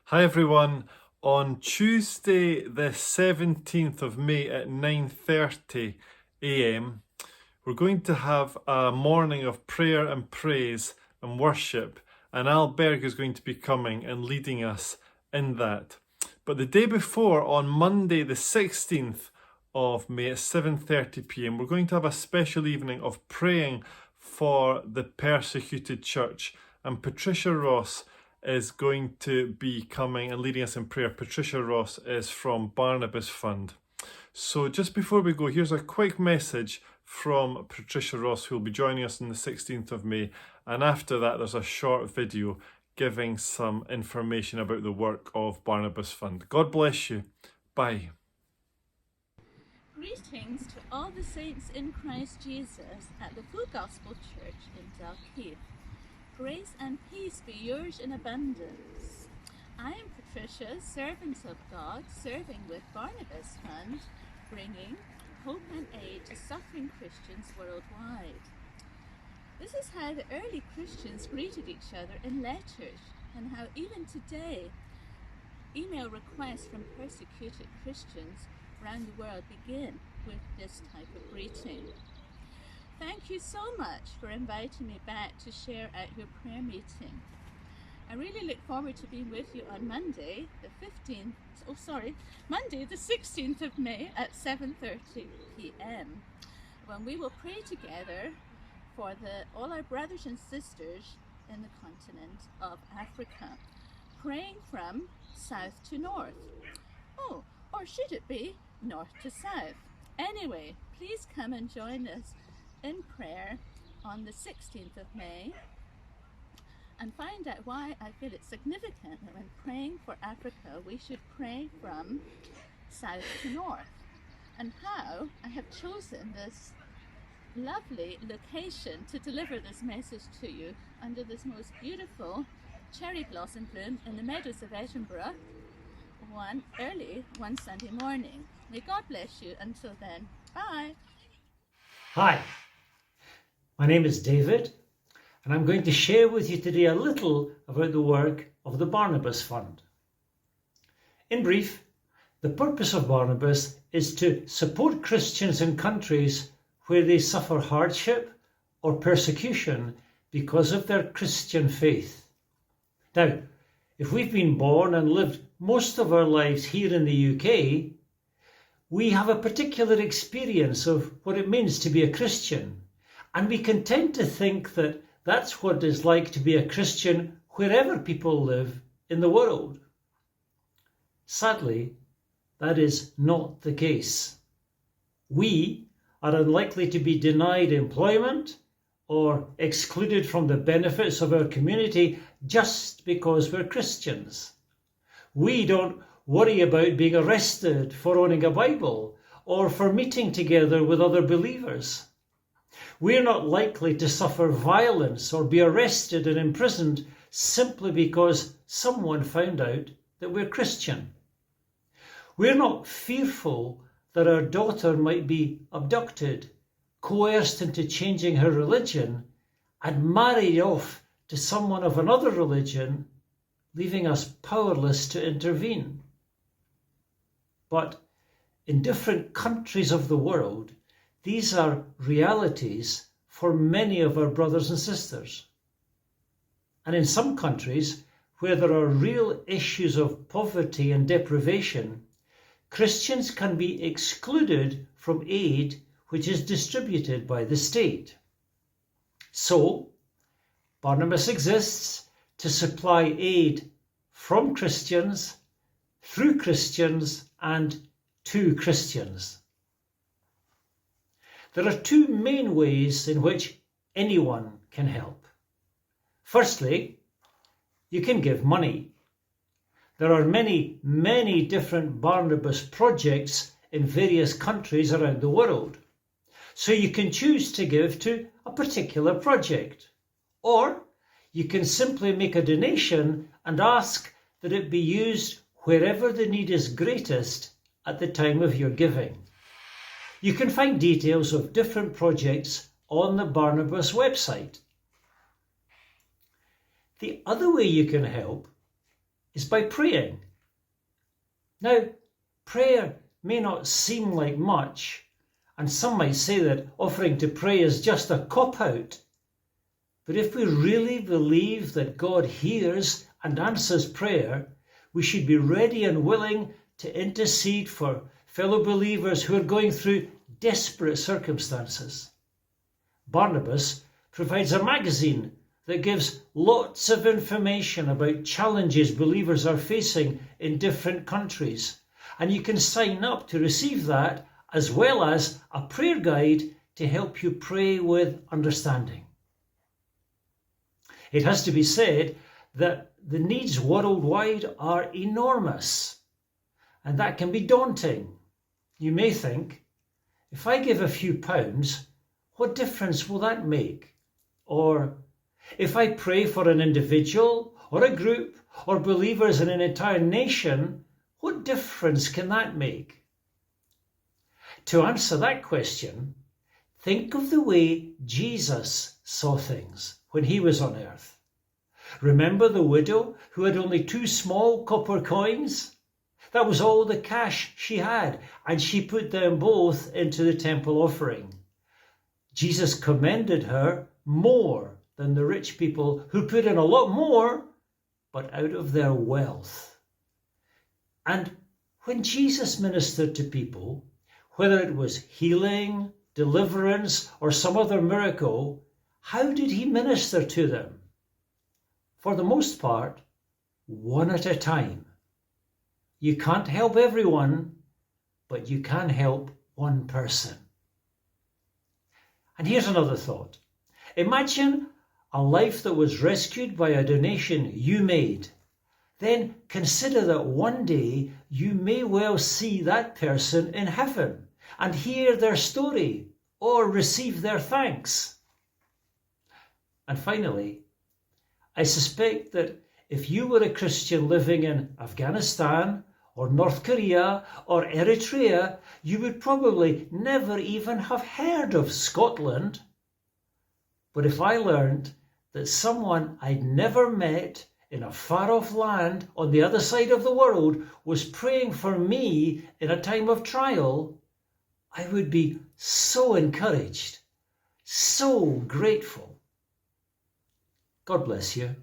Hi everyone. On Tuesday the 17th of May at 9:30 a.m. we're going to have a morning of prayer and praise and worship, and Al Berg is going to be coming and leading us in that. But the day before, on Monday the 16th of May at 7:30 p.m. we're going to have a special evening of praying for the persecuted church, and Patricia Ross is going to be coming and leading us in prayer. Patricia Ross is from Barnabas Fund. So just before we go, here's a quick message from Patricia Ross, who will be joining us on the 16th of May. And after that, there's a short video giving some information about the work of Barnabas Fund. God bless you. Bye. Greetings to all the saints in Christ Jesus at the Full Gospel Church in Dalkeith. Grace and peace be yours in abundance. I am Patricia, servant of God, serving with Barnabas Fund, bringing hope and aid to suffering Christians worldwide. This is how the early Christians greeted each other in letters, and how even today, email requests from persecuted Christians around the world begin with this type of greeting. Thank you so much for inviting me back to share at your prayer meeting. I really look forward to being with you on Monday, Monday the 16th of May at 7:30 p.m. when we will pray together for all our brothers and sisters in the continent of Africa, praying from south to north. Oh, or should it be north to south? Anyway, please come and join us in prayer on the 16th of May and find out why I feel it's significant that when praying for Africa we should pray from south to north, and how I have chosen this lovely location to deliver this message to you under this most beautiful cherry blossom bloom in the meadows of Edinburgh one Sunday morning. May God bless you. Until then, bye. Hi, my name is David, and I'm going to share with you today a little about the work of the Barnabas Fund. In brief, the purpose of Barnabas is to support Christians in countries where they suffer hardship or persecution because of their Christian faith. Now, if we've been born and lived most of our lives here in the UK, we have a particular experience of what it means to be a Christian, and we can tend to think that that's what it's like to be a Christian wherever people live in the world. Sadly, that is not the case. We are unlikely to be denied employment or excluded from the benefits of our community just because we're Christians. We don't worry about being arrested for owning a Bible or for meeting together with other believers. We're not likely to suffer violence or be arrested and imprisoned simply because someone found out that we're Christian. We're not fearful that our daughter might be abducted, coerced into changing her religion, and married off to someone of another religion, leaving us powerless to intervene. But in different countries of the world, these are realities for many of our brothers and sisters. And in some countries where there are real issues of poverty and deprivation, Christians can be excluded from aid which is distributed by the state. So, Barnabas exists to supply aid from Christians, through Christians, and to Christians. There are two main ways in which anyone can help. Firstly, you can give money. There are many, many different Barnabas projects in various countries around the world. So you can choose to give to a particular project, or you can simply make a donation and ask that it be used wherever the need is greatest at the time of your giving. You can find details of different projects on the Barnabas website. The other way you can help is by praying. Now, prayer may not seem like much, and some might say that offering to pray is just a cop-out. But if we really believe that God hears and answers prayer, we should be ready and willing to intercede for fellow believers who are going through desperate circumstances. Barnabas provides a magazine that gives lots of information about challenges believers are facing in different countries, and you can sign up to receive that, as well as a prayer guide to help you pray with understanding. It has to be said that the needs worldwide are enormous, and that can be daunting. You may think, if I give a few pounds, what difference will that make? Or, if I pray for an individual or a group or believers in an entire nation, what difference can that make? To answer that question, think of the way Jesus saw things when he was on earth. Remember the widow who had only 2 small copper coins? That was all the cash she had, and she put them both into the temple offering. Jesus commended her more than the rich people who put in a lot more, but out of their wealth. And when Jesus ministered to people, whether it was healing, deliverance, or some other miracle, how did he minister to them? For the most part, one at a time. You can't help everyone, but you can help one person. And here's another thought. Imagine a life that was rescued by a donation you made. Then consider that one day you may well see that person in heaven and hear their story or receive their thanks. And finally, I suspect that if you were a Christian living in Afghanistan or North Korea or Eritrea, you would probably never even have heard of Scotland. But if I learned that someone I'd never met in a far-off land on the other side of the world was praying for me in a time of trial, I would be so encouraged, so grateful. God bless you.